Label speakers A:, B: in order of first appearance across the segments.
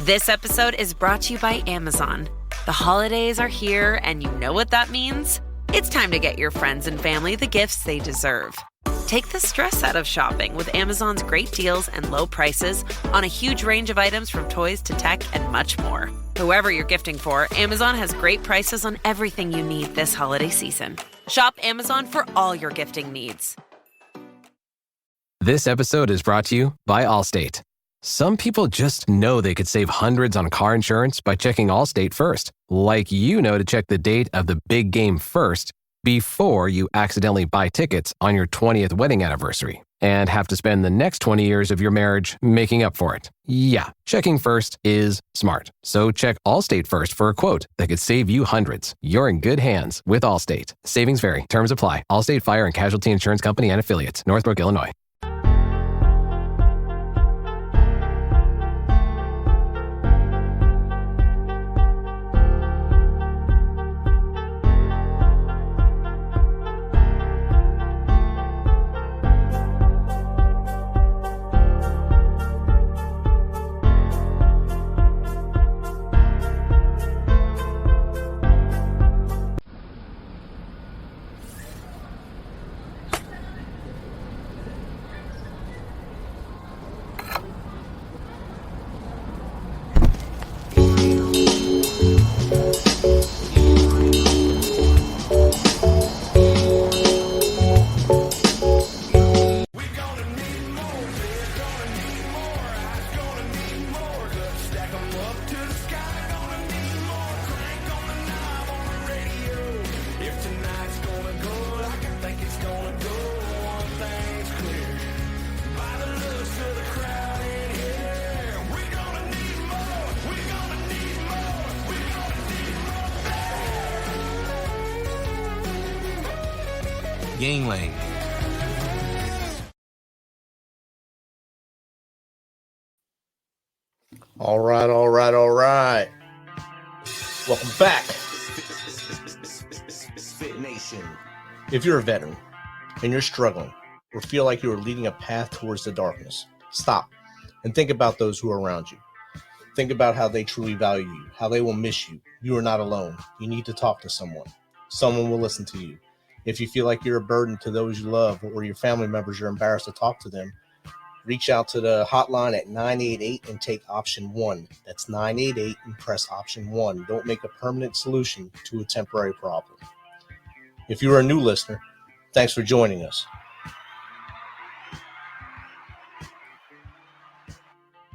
A: This episode is brought to you by Amazon. The holidays are here, and you know what that means? It's time to get your friends and family the gifts they deserve. Take the stress out of shopping with Amazon's great deals and low prices on a huge range of items from toys to tech and much more. Whoever you're gifting for, Amazon has great prices on everything you need this holiday season. Shop Amazon for all your gifting needs.
B: This episode is brought to you by Allstate. Some people just know they could save hundreds on car insurance by checking Allstate first, like you know to check the date of the big game first before you accidentally buy tickets on your 20th wedding anniversary and have to spend the next 20 years of your marriage making up for it. Yeah, checking first is smart. So check Allstate first for a quote that could save you hundreds. You're in good hands with Allstate. Savings vary. Terms apply. Allstate Fire and Casualty Insurance Company and Affiliates. Northbrook, Illinois.
C: Yingling.
D: All right. Welcome back.
C: MisFitNation.
D: If you're a veteran and you're struggling or feel like you are leading a path towards the darkness, stop and think about those who are around you. Think about how they truly value you, how they will miss you. You are not alone. You need to talk to someone. Someone will listen to you. If you feel like you're a burden to those you love or your family members, you're embarrassed to talk to them, reach out to the hotline at 988 and take option 1. That's 988 and press option 1. Don't make a permanent solution to a temporary problem. If you are a new listener, thanks for joining us.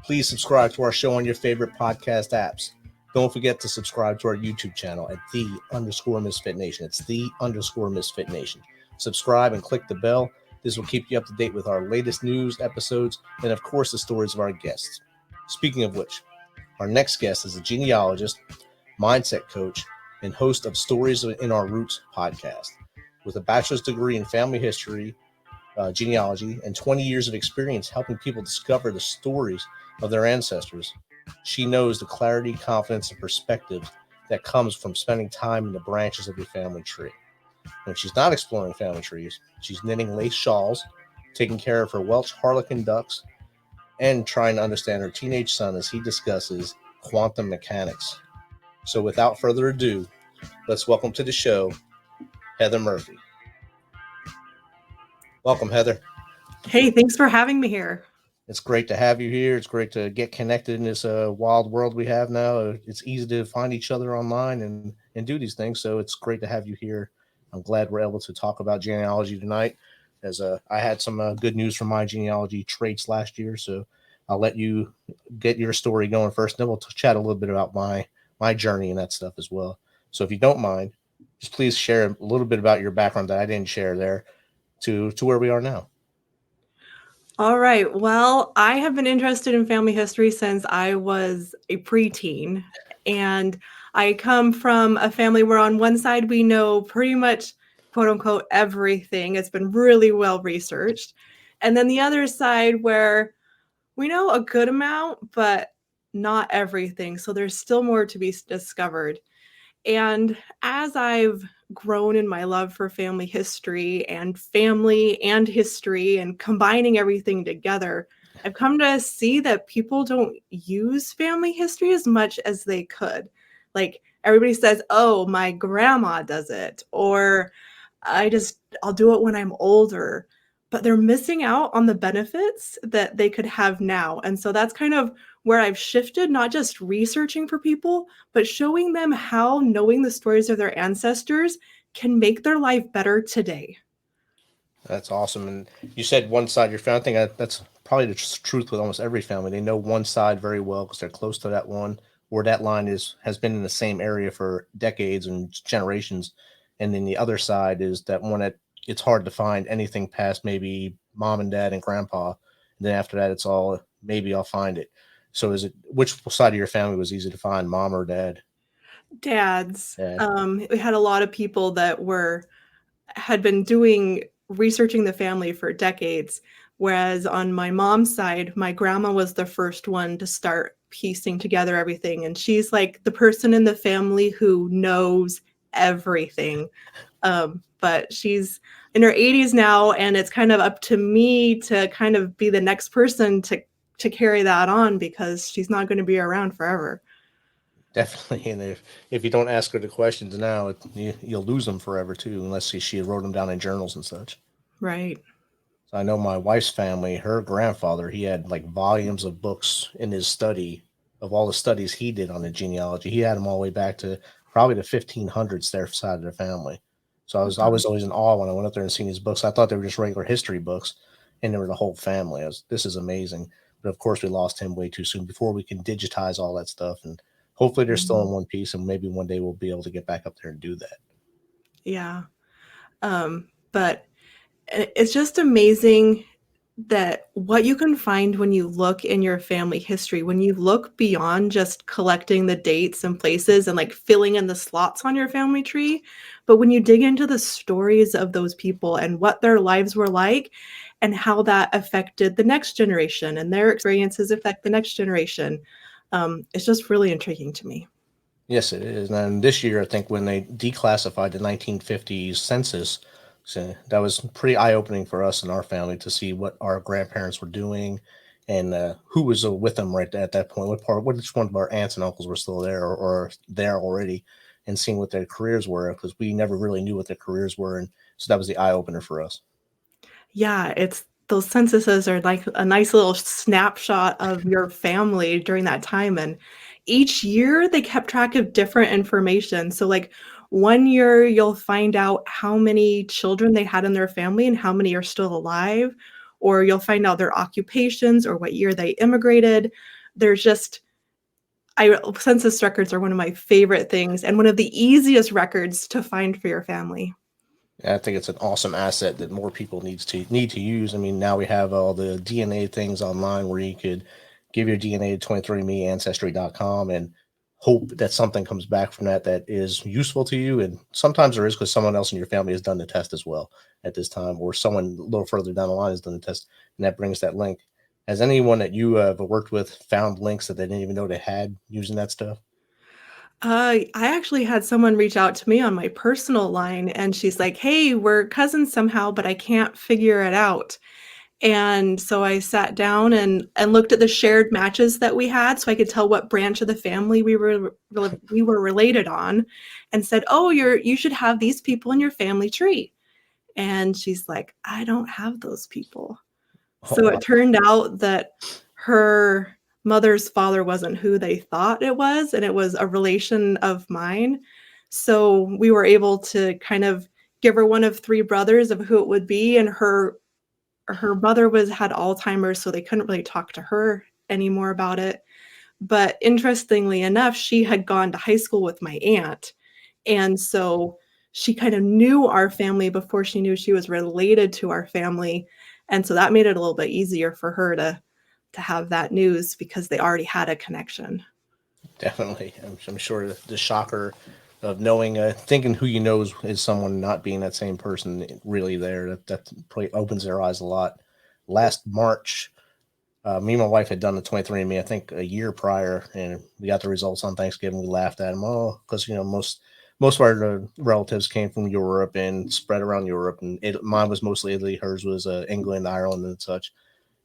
D: Please subscribe to our show on your favorite podcast apps. Don't forget to subscribe to our YouTube channel at _MisFitNation. It's _MisFitNation. Subscribe and click the bell. This will keep you up to date with our latest news, episodes, and of course the stories of our guests. Speaking of which, our next guest is a genealogist, mindset coach, and host of Stories in Our Roots podcast. With a bachelor's degree in family history, genealogy, and 20 years of experience helping people discover the stories of their ancestors, she knows the clarity, confidence, and perspective that comes from spending time in the branches of your family tree. When she's not exploring family trees, she's knitting lace shawls, taking care of her Welsh harlequin ducks, and trying to understand her teenage son as he discusses quantum mechanics. So without further ado, let's welcome to the show, Heather Murphy. Welcome, Heather.
E: Hey, thanks for having me here.
D: It's great to have you here. It's great to get connected in this wild world we have now. It's easy to find each other online and do these things. So it's great to have you here. I'm glad we're able to talk about genealogy tonight, as I had some good news from my genealogy traits last year. So I'll let you get your story going first, and then we'll chat a little bit about my journey and that stuff as well. So if you don't mind, just please share a little bit about your background that I didn't share there to where we are now.
E: All right. Well, I have been interested in family history since I was a preteen. And I come from a family where on one side we know pretty much, quote unquote, everything. It's been really well researched. And then the other side where we know a good amount, but not everything. So there's still more to be discovered. And as I've grown in my love for family history and history and combining everything together, I've come to see that people don't use family history as much as they could. Like everybody says, oh, my grandma does it, or I'll do it when I'm older, but they're missing out on the benefits that they could have now. And so that's kind of where I've shifted, not just researching for people, but showing them how knowing the stories of their ancestors can make their life better today.
D: That's awesome. And you said one side of your family. I think that's probably the truth with almost every family. They know one side very well because they're close to that one, or that line has been in the same area for decades and generations. And then the other side is that one that it's hard to find anything past maybe mom and dad and grandpa. And then after that, it's all maybe I'll find it. So which side of your family was easy to find, mom or dad?
E: Dads.
D: Dad.
E: We had a lot of people that had been researching the family for decades. Whereas on my mom's side, my grandma was the first one to start piecing together everything. And she's like the person in the family who knows everything. But she's in her 80s now, and it's kind of up to me to kind of be the next person to carry that on, because she's not going to be around forever.
D: Definitely. And if you don't ask her the questions now, you'll lose them forever too, unless she wrote them down in journals and such.
E: Right.
D: So I know my wife's family, her grandfather, he had like volumes of books in his study of all the studies he did on the genealogy. He had them all the way back to probably the 1500s, their side of their family. So I was always in awe when I went up there and seen these books. I thought they were just regular history books, and they were the whole family. This is amazing. But of course, we lost him way too soon before we can digitize all that stuff. And hopefully they're still in one piece, and maybe one day we'll be able to get back up there and do that.
E: Yeah. But it's just amazing that what you can find when you look in your family history, when you look beyond just collecting the dates and places and like filling in the slots on your family tree, but when you dig into the stories of those people and what their lives were like and how that affected the next generation and their experiences affect the next generation, it's just really intriguing to me.
D: Yes, it is. And this year, I think when they declassified the 1950s census, so that was pretty eye-opening for us and our family to see what our grandparents were doing and who was with them right at that point. Which one of our aunts and uncles were still there or there already, and seeing what their careers were, because we never really knew what their careers were. And so that was the eye-opener for us.
E: Yeah, those censuses are like a nice little snapshot of your family during that time. And each year they kept track of different information. So like one year you'll find out how many children they had in their family and how many are still alive, or you'll find out their occupations or what year they immigrated. Census records are one of my favorite things and one of the easiest records to find for your family.
D: I think it's an awesome asset that more people need to use. I mean, now we have all the DNA things online where you could give your DNA to 23andMe, Ancestry.com, and hope that something comes back from that is useful to you. And sometimes there is, because someone else in your family has done the test as well at this time, or someone a little further down the line has done the test, and that brings that link. Has anyone that you have worked with found links that they didn't even know they had using that stuff?
E: I actually had someone reach out to me on my personal line, and she's like, "Hey, we're cousins somehow, but I can't figure it out." And so I sat down and looked at the shared matches that we had, so I could tell what branch of the family we were related on, and said, "Oh, you should have these people in your family tree." And she's like, "I don't have those people." So it turned out that her mother's father wasn't who they thought it was, and it was a relation of mine. So we were able to kind of give her one of three brothers of who it would be, and her mother had Alzheimer's, so they couldn't really talk to her anymore about it. But interestingly enough, she had gone to high school with my aunt, and so she kind of knew our family before she knew she was related to our family. And so that made it a little bit easier for her to have that news, because they already had a connection.
D: Definitely. I'm sure the shocker of knowing, thinking who you know is someone, not being that same person really there, that probably opens their eyes a lot. Last March, me and my wife had done the 23andMe, I think a year prior, and we got the results on Thanksgiving. We laughed at them, because most of our relatives came from Europe and spread around Europe, and mine was mostly Italy, hers was England, Ireland, and such.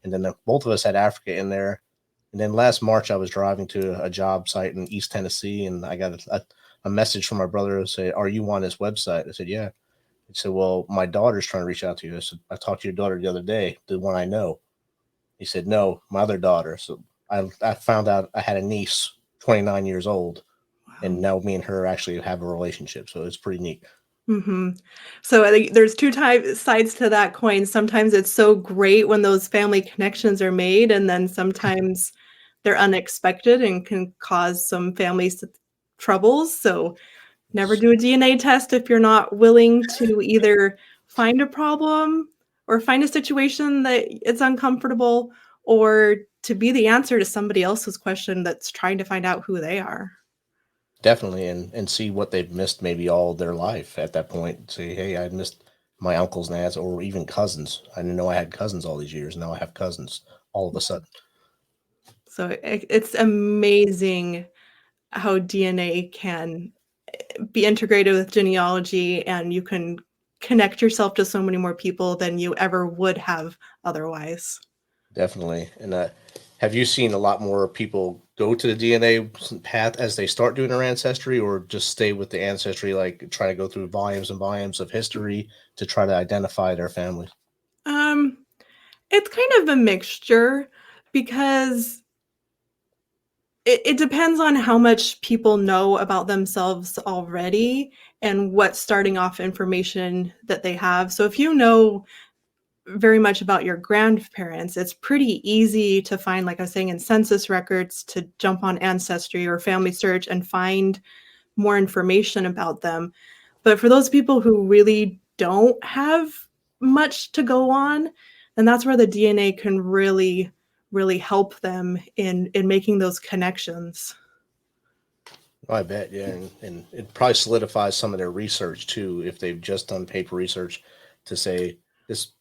D: And then both of us had Africa in there. And then last March, I was driving to a job site in East Tennessee, and I got a message from my brother to say, "Are you on this website?" I said, "Yeah." He said, "Well, my daughter's trying to reach out to you." I said, "I talked to your daughter the other day, the one I know." He said, "No, my other daughter." So I found out I had a niece, 29 years old, and now me and her actually have a relationship. So it's pretty neat.
E: Mm-hmm. So I think there's two sides to that coin. Sometimes it's so great when those family connections are made, and then sometimes they're unexpected and can cause some family troubles. So never do a DNA test if you're not willing to either find a problem or find a situation that it's uncomfortable, or to be the answer to somebody else's question that's trying to find out who they are.
D: Definitely, and see what they've missed maybe all their life at that point. Say, hey, I missed my uncles and aunts, or even cousins. I didn't know I had cousins all these years. Now I have cousins all of a sudden.
E: So it's amazing how DNA can be integrated with genealogy, and you can connect yourself to so many more people than you ever would have otherwise.
D: Definitely. And have you seen a lot more people go to the DNA path as they start doing their ancestry, or just stay with the ancestry, like try to go through volumes and volumes of history to try to identify their families?
E: It's kind of a mixture, because it depends on how much people know about themselves already and what starting off information that they have. So if you know very much about your grandparents, it's pretty easy to find, like I was saying, in census records, to jump on Ancestry or Family Search and find more information about them. But for those people who really don't have much to go on, then that's where the DNA can really, really help them in making those connections.
D: I bet, yeah, and it probably solidifies some of their research too, if they've just done paper research to say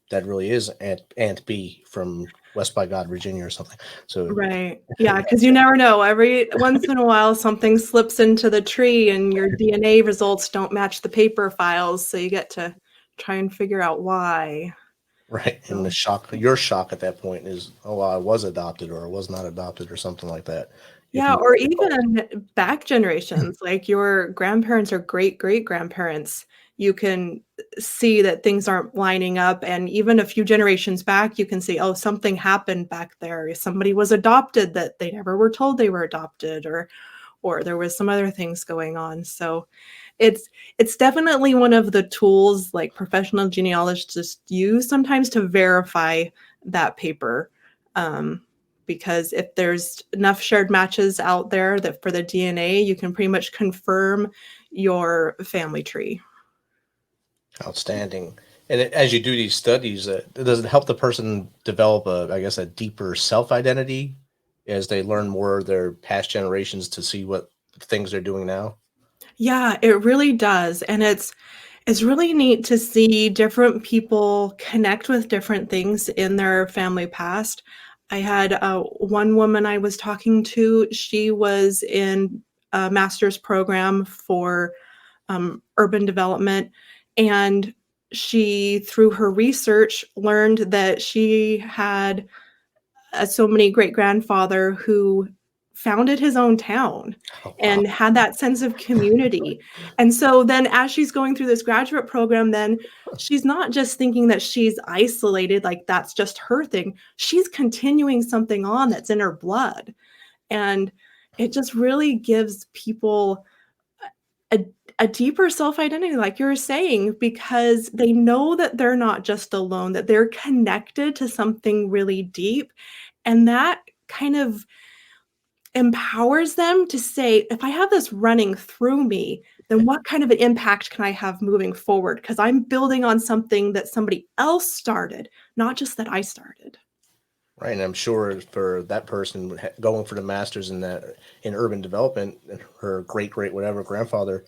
D: that really is Aunt B from West by God, Virginia, or something. So
E: Right. Yeah, because you never know. Every once in a while, something slips into the tree and your DNA results don't match the paper files, so you get to try and figure out why.
D: right, and your shock at that point is, oh, well, I was adopted, or I was not adopted, or something like that. If
E: Yeah,
D: you
E: or even back generations, like your grandparents or great-great-grandparents, you can see that things aren't lining up, and even a few generations back, you can see, oh, something happened back there. Somebody was adopted that they never were told they were adopted, or there was some other things going on. So it's definitely one of the tools like professional genealogists use sometimes to verify that paper. Because if there's enough shared matches out there that for the DNA, you can pretty much confirm your family tree.
D: outstanding. And as you do these studies, does it help the person develop a deeper self-identity as they learn more of their past generations to see what things they're doing now?
E: Yeah, it really does. And it's really neat to see different people connect with different things in their family past. I had one woman I was talking to. She was in a master's program for urban development, and she, through her research, learned that she had so many great-grandfather who founded his own town
D: Oh, wow.
E: and had that sense of community. And so then as she's going through this graduate program, then she's not just thinking that she's isolated, like that's just her thing. She's continuing something on that's in her blood. And it just really gives people a, a deeper self-identity, like you were saying, because they know that they're not just alone, that they're connected to something really deep. And that kind of empowers them to say, if I have this running through me, then what kind of an impact can I have moving forward? Because I'm building on something that somebody else started, not just that I started.
D: Right, and I'm sure for that person going for the masters in urban development, her great whatever grandfather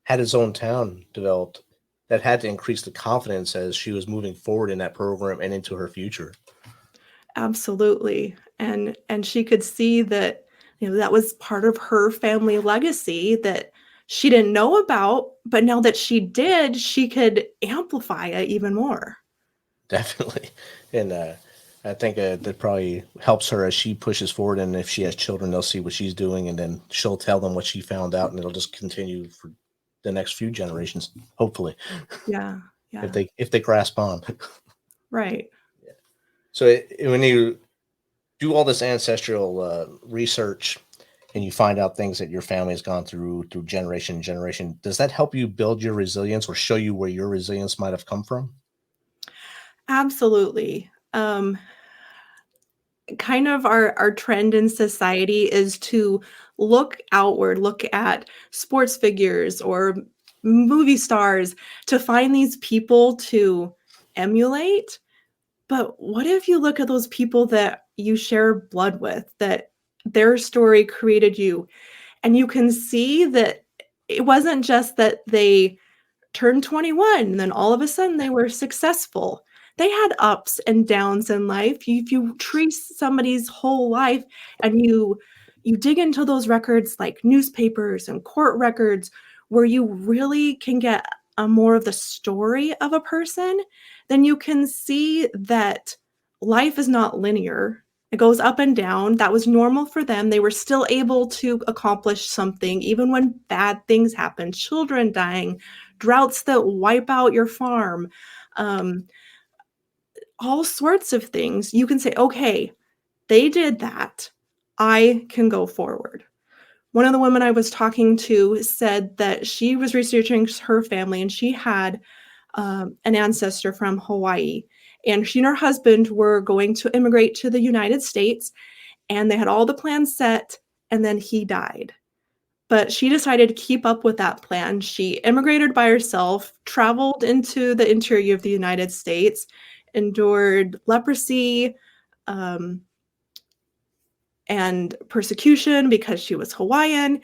D: had his own town developed. That had to increase the confidence as she was moving forward in that program and into her future.
E: Absolutely. And she could see that, that was part of her family legacy that she didn't know about, but now that she did, she could amplify it even more.
D: Definitely, and I think that probably helps her as she pushes forward, and if she has children, they'll see what she's doing, and then she'll tell them what she found out, and it'll just continue for the next few generations, hopefully,
E: Yeah.
D: if
E: Yeah.
D: they grasp on.
E: Right.
D: So when you do all this ancestral research and you find out things that your family has gone through generation to generation, does that help you build your resilience or show you where your resilience might have come from?
E: Absolutely. Kind of our trend in society is to look outward, look at sports figures or movie stars to find these people to emulate. But what if you look at those people that you share blood with, that their story created you, and you can see that it wasn't just that they turned 21 and then all of a sudden they were successful. They had ups and downs in life. If you trace somebody's whole life and you dig into those records like newspapers and court records where you really can get a more of the story of a person, then you can see that life is not linear. It goes up and down. That was normal for them. They were still able to accomplish something even when bad things happened, children dying, droughts that wipe out your farm, um, all sorts of things. You can say, okay, they did that. I can go forward. One of the women I was talking to said that she was researching her family and she had an ancestor from Hawaii. And she and her husband were going to immigrate to the United States, and they had all the plans set, and then he died. But she decided to keep up with that plan. She immigrated by herself, traveled into the interior of the United States, endured leprosy and persecution because she was Hawaiian.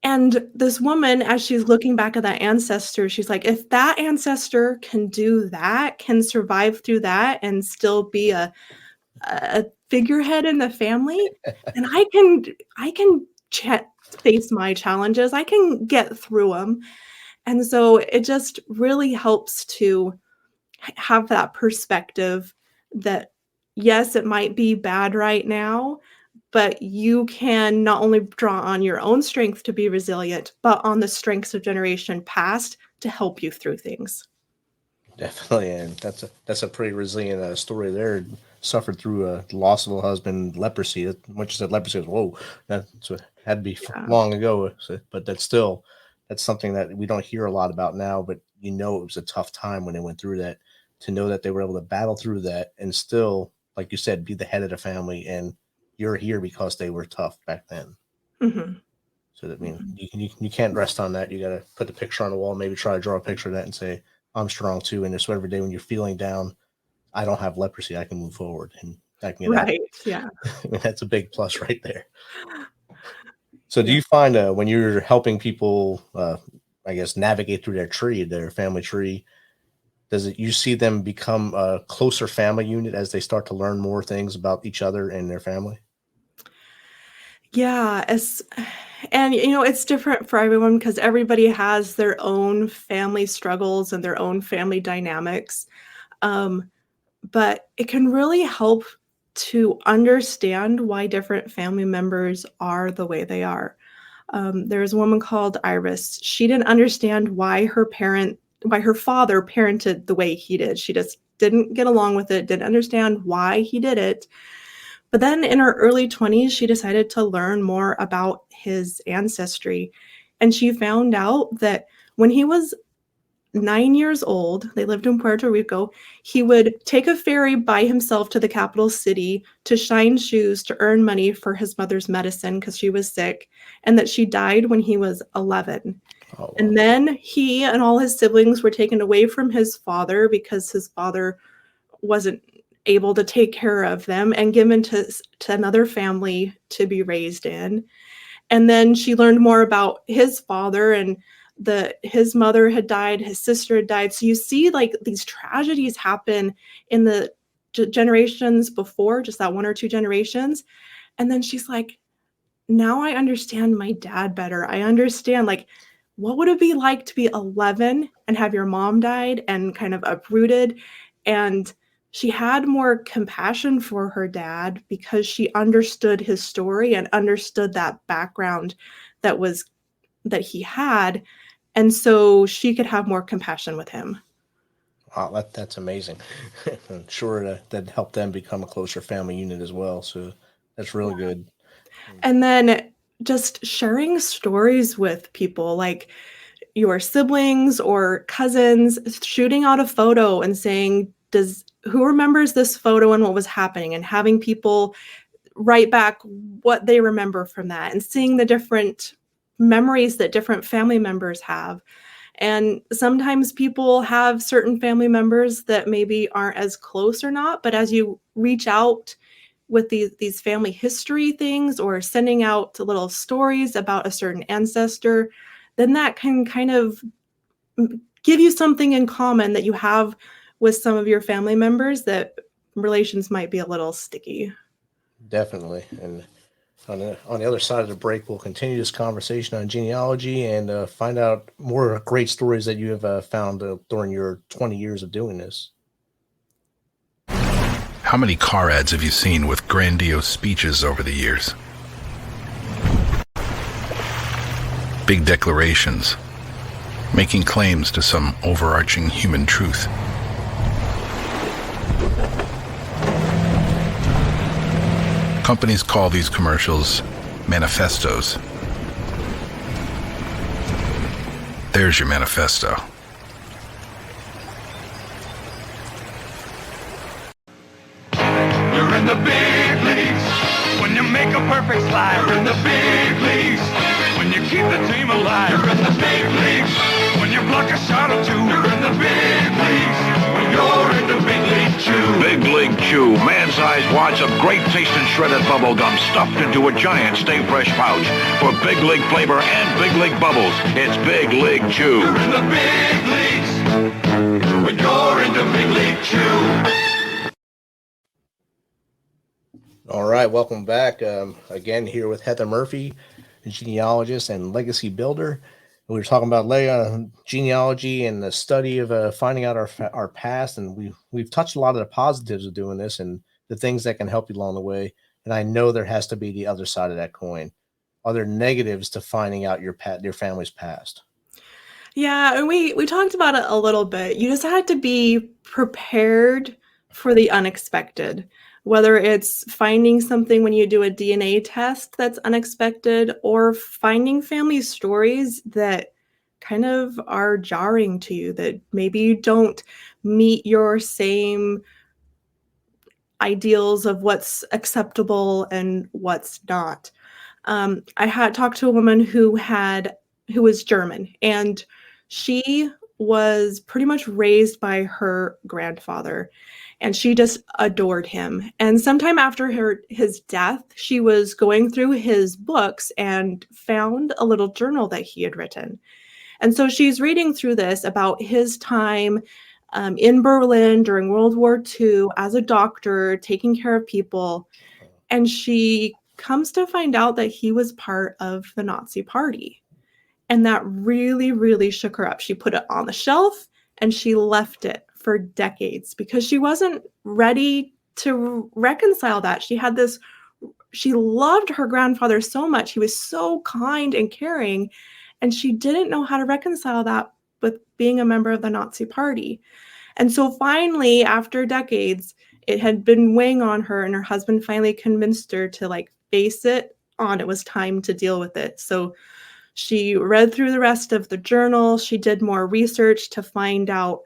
E: And this woman, as she's looking back at that ancestor, she's like, if that ancestor can do that, can survive through that and still be a figurehead in the family, then I can face my challenges. I can get through them. And so it just really helps to have that perspective that, yes, it might be bad right now, but you can not only draw on your own strength to be resilient, but on the strengths of generation past to help you through things.
D: Definitely, and that's a pretty resilient story there. Suffered through a loss of a husband, leprosy. When you said leprosy, whoa, that's what had to be long ago. So, but that's something that we don't hear a lot about now. But it was a tough time when they went through that. To know that they were able to battle through that and still, like you said, be the head of the family, and you're here because they were tough back then.
E: Mm-hmm.
D: So that means you can't rest on that. You got to put the picture on the wall. Maybe try to draw a picture of that and say, I'm strong too. And so every day when you're feeling down, I don't have leprosy. I can move forward and I can get out.
E: Right. Yeah.
D: I mean, that's a big plus right there. So do you find when you're helping people, I guess, navigate through their family tree, you see them become a closer family unit as they start to learn more things about each other and their family?
E: Yeah. And it's different for everyone because everybody has their own family struggles and their own family dynamics. But it can really help to understand why different family members are the way they are. There's a woman called Iris. She didn't understand why her father parented the way he did. She just didn't get along with it, didn't understand why he did it. But then in her early 20s, she decided to learn more about his ancestry. And she found out that when he was 9 years old, they lived in Puerto Rico, he would take a ferry by himself to the capital city to shine shoes to earn money for his mother's medicine because she was sick, and that she died when he was 11. Oh, wow. And then he and all his siblings were taken away from his father because his father wasn't able to take care of them and given to another family to be raised in. And then she learned more about his father, and his mother had died, his sister had died. So you see like these tragedies happen in the generations before, just that one or two generations. And then she's like, now I understand my dad better. I understand, like, what would it be like to be 11 and have your mom died and kind of uprooted, and she had more compassion for her dad because she understood his story and understood that background that he had, and so she could have more compassion with him.
D: Wow, that's amazing. I'm sure that helped them become a closer family unit as well. So that's really good.
E: And then just sharing stories with people, like your siblings or cousins, shooting out a photo and saying, who remembers this photo and what was happening, and having people write back what they remember from that, and seeing the different memories that different family members have. And sometimes people have certain family members that maybe aren't as close or not, but as you reach out with these family history things, or sending out little stories about a certain ancestor, then that can kind of give you something in common that you have with some of your family members, that relations might be a little sticky.
D: Definitely. And on the other side of the break, we'll continue this conversation on genealogy and find out more great stories that you have found during your 20 years of doing this.
F: How many car ads have you seen with grandiose speeches over the years? Big declarations, making claims to some overarching human truth. Companies call these commercials manifestos. There's your manifesto.
G: You're in the big leagues when you make a perfect slide. You're in the big leagues when you keep the team alive. You're in the big leagues when you block a shot or two. You're in the big leagues when you're in the big league chew.
H: Big League Chew, man-sized wads of great tasting shredded bubble gum stuffed into a giant Stay Fresh pouch. For Big League flavor and Big League bubbles, it's Big League Chew.
G: You're in the big leagues when you're in the big league chew.
D: All right, welcome back. Again, here with Heather Murphy, a genealogist and legacy builder. We were talking about genealogy and the study of finding out our past, and we've touched a lot of the positives of doing this and the things that can help you along the way. And I know there has to be the other side of that coin. Are there negatives to finding out your family's past?
E: Yeah, and we talked about it a little bit. You just had to be prepared for the unexpected. Whether it's finding something when you do a DNA test that's unexpected, or finding family stories that kind of are jarring to you, that maybe you don't meet your same ideals of what's acceptable and what's not. I had talked to a woman who was German, and she was pretty much raised by her grandfather, and she just adored him. And sometime after his death, she was going through his books and found a little journal that he had written. And so she's reading through this about his time in Berlin during World War II as a doctor, taking care of people. And she comes to find out that he was part of the Nazi Party. And that really, really shook her up. She put it on the shelf and she left it for decades because she wasn't ready to reconcile that. She loved her grandfather so much. He was so kind and caring, and she didn't know how to reconcile that with being a member of the Nazi Party. And so finally, after decades, it had been weighing on her, and her husband finally convinced her to face it on. It was time to deal with it. So she read through the rest of the journal. She did more research to find out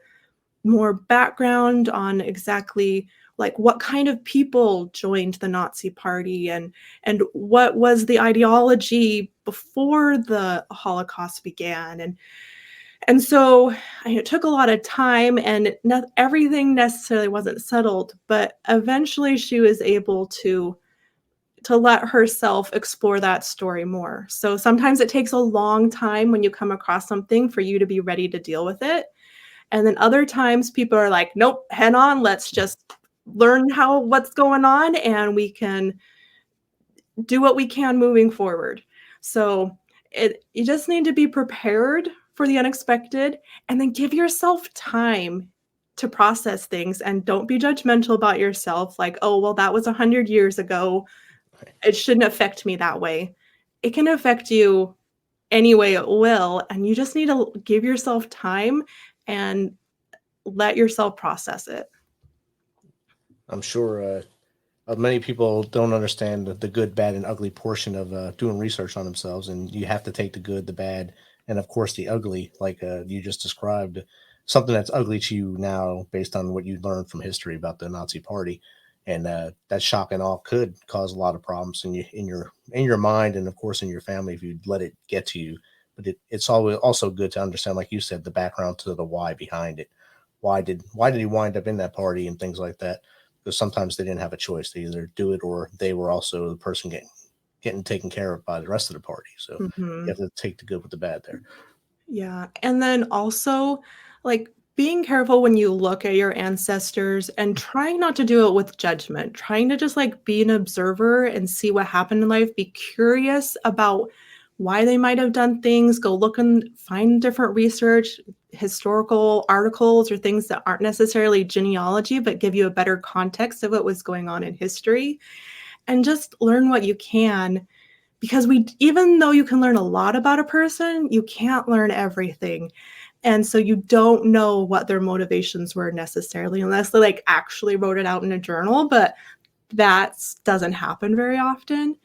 E: more background on exactly what kind of people joined the Nazi Party and what was the ideology before the Holocaust began. And so it took a lot of time, and everything necessarily wasn't settled, but eventually she was able to let herself explore that story more. So sometimes it takes a long time when you come across something for you to be ready to deal with it. And then other times people are like, nope, head on, let's just learn what's going on, and we can do what we can moving forward. So you just need to be prepared for the unexpected, and then give yourself time to process things, and don't be judgmental about yourself. Like, oh, well, that was 100 years ago. It shouldn't affect me that way. It can affect you any way it will. And you just need to give yourself time and let yourself process it.
D: I'm sure many people don't understand the good, bad, and ugly portion of doing research on themselves. And you have to take the good, the bad, and of course the ugly, like you just described, something that's ugly to you now based on what you learned from history about the Nazi Party. And that shock and awe could cause a lot of problems in your mind, and of course in your family if you let it get to you. But it's always also good to understand, like you said, the background to the why behind it. Why did he wind up in that party and things like that? Because sometimes they didn't have a choice. They either do it or they were also the person getting taken care of by the rest of the party. So you have to take the good with the bad there.
E: Yeah. And then also, like, being careful when you look at your ancestors and trying not to do it with judgment, trying to just like be an observer and see what happened in life, be curious about why they might have done things, go look and find different research, historical articles or things that aren't necessarily genealogy, but give you a better context of what was going on in history, and just learn what you can. Because even though you can learn a lot about a person, you can't learn everything. And so you don't know what their motivations were necessarily, unless they like actually wrote it out in a journal, but that doesn't happen very often.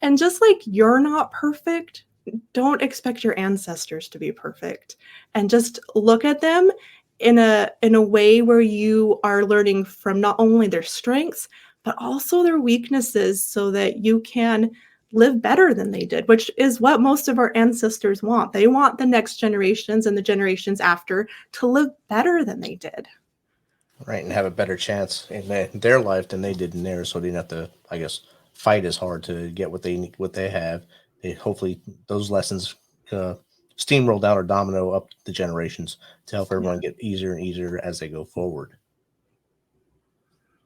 E: And just like you're not perfect, don't expect your ancestors to be perfect. And just look at them in a way where you are learning from not only their strengths, but also their weaknesses so that you can live better than they did, which is what most of our ancestors want. They want the next generations and the generations after to live better than they did.
D: Right, and have a better chance in their life than they did in theirs, so they didn't have to, I guess, fight as hard to get what they need, what they have. Hopefully those lessons steamroll down or domino up the generations to help everyone get easier and easier as they go forward.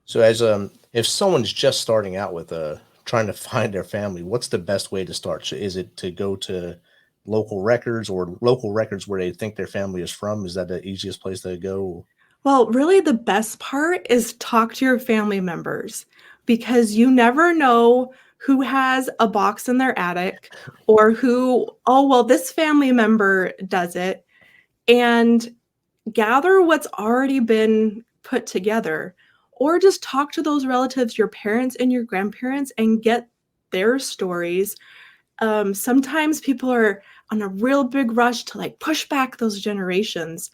D: So as if someone's just starting out with trying to find their family, what's the best way to start? So is it to go to local records or local records where they think their family is from? Is that the easiest place to go?
E: Well, really the best part is talk to your family members, because you never know who has a box in their attic or who, oh, well, this family member does it. And gather what's already been put together, or just talk to those relatives, your parents and your grandparents, and get their stories. Sometimes people are on a real big rush to like push back those generations,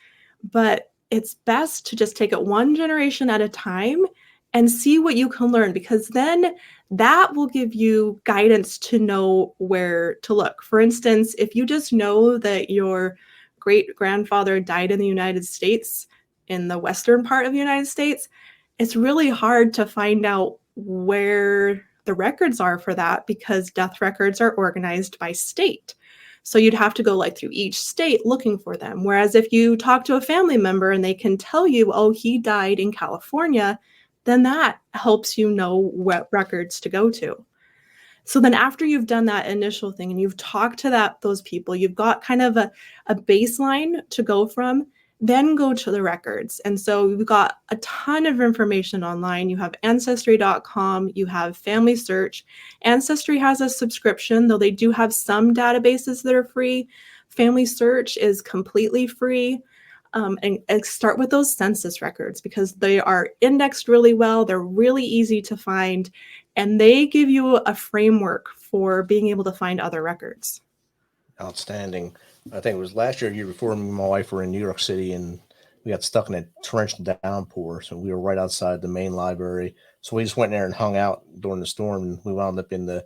E: but it's best to just take it one generation at a time and see what you can learn, because then that will give you guidance to know where to look. For instance, if you just know that your great-grandfather died in the United States, in the western part of the United States, it's really hard to find out where the records are for that, because death records are organized by state. So you'd have to go like through each state looking for them. Whereas if you talk to a family member and they can tell you, oh, he died in California, then that helps you know what records to go to. So then after you've done that initial thing and you've talked to those people, you've got kind of a baseline to go from, then go to the records. And so we've got a ton of information online. You have Ancestry.com, you have Family Search. Ancestry has a subscription, though they do have some databases that are free. Family Search is completely free. And start with those census records, because they are indexed really well. They're really easy to find, and they give you a framework for being able to find other records.
D: Outstanding. I think it was last year before, me and my wife were in New York City, and we got stuck in a torrential downpour. So we were right outside the main library. So we just went there and hung out during the storm. And we wound up in the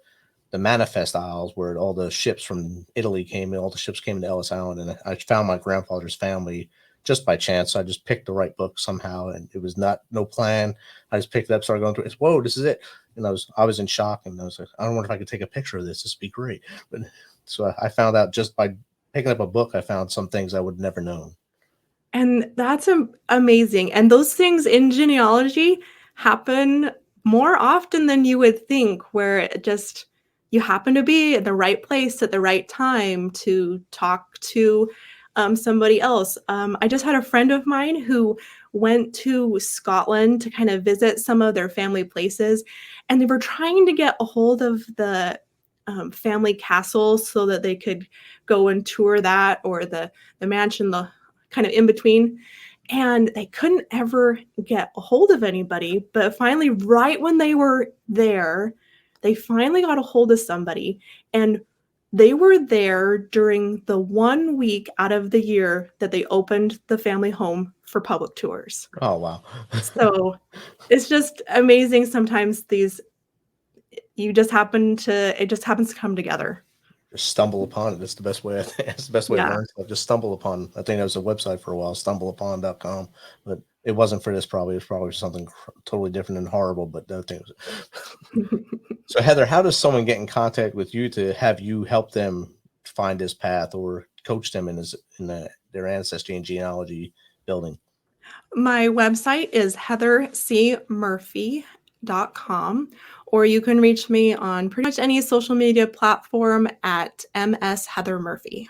D: manifest aisles where all the ships from Italy came in. All the ships came into Ellis Island. And I found my grandfather's family just by chance. I just picked the right book somehow, and it was no plan. I just picked it up, started going through it. Whoa, this is it. And I was in shock, and I was like, I don't wonder if I could take a picture of this. This would be great. But so I found out just by picking up a book, I found some things I would never known.
E: And that's amazing. And those things in genealogy happen more often than you would think, where it just, you happen to be in the right place at the right time to talk to somebody else. I just had a friend of mine who went to Scotland to kind of visit some of their family places, and they were trying to get a hold of the family castle so that they could go and tour that, or the mansion, the kind of in between. And they couldn't ever get a hold of anybody. But finally, right when they were there, they finally got a hold of somebody. And they were there during the 1 week out of the year that they opened the family home for public tours.
D: Oh, wow.
E: So it's just amazing. Sometimes it just happens to come together.
D: Just stumble upon it. That's the best way. It's the best way to
E: Yeah.
D: learn stuff. Just stumble upon. I think that was a website for a while, stumbleupon.com. But it wasn't for this. Probably it was probably something totally different and horrible. But the thing was. So Heather, how does someone get in contact with you to have you help them find this path or coach them in their ancestry and genealogy building?
E: My website is heathercmurphy.com, or you can reach me on pretty much any social media platform at MsHeatherMurphy.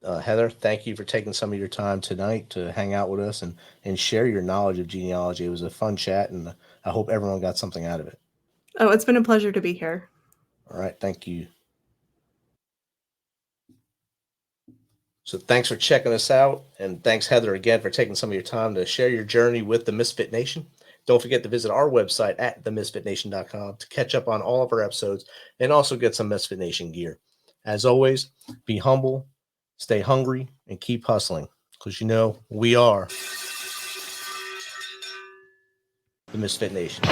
D: Heather, thank you for taking some of your time tonight to hang out with us and share your knowledge of genealogy. It was a fun chat, and I hope everyone got something out of it.
E: Oh, it's been a pleasure to be here.
D: All right. Thank you. So thanks for checking us out. And thanks, Heather, again, for taking some of your time to share your journey with the Misfit Nation. Don't forget to visit our website at themisfitnation.com to catch up on all of our episodes and also get some Misfit Nation gear. As always, be humble, stay hungry, and keep hustling, because we are the Misfit Nation.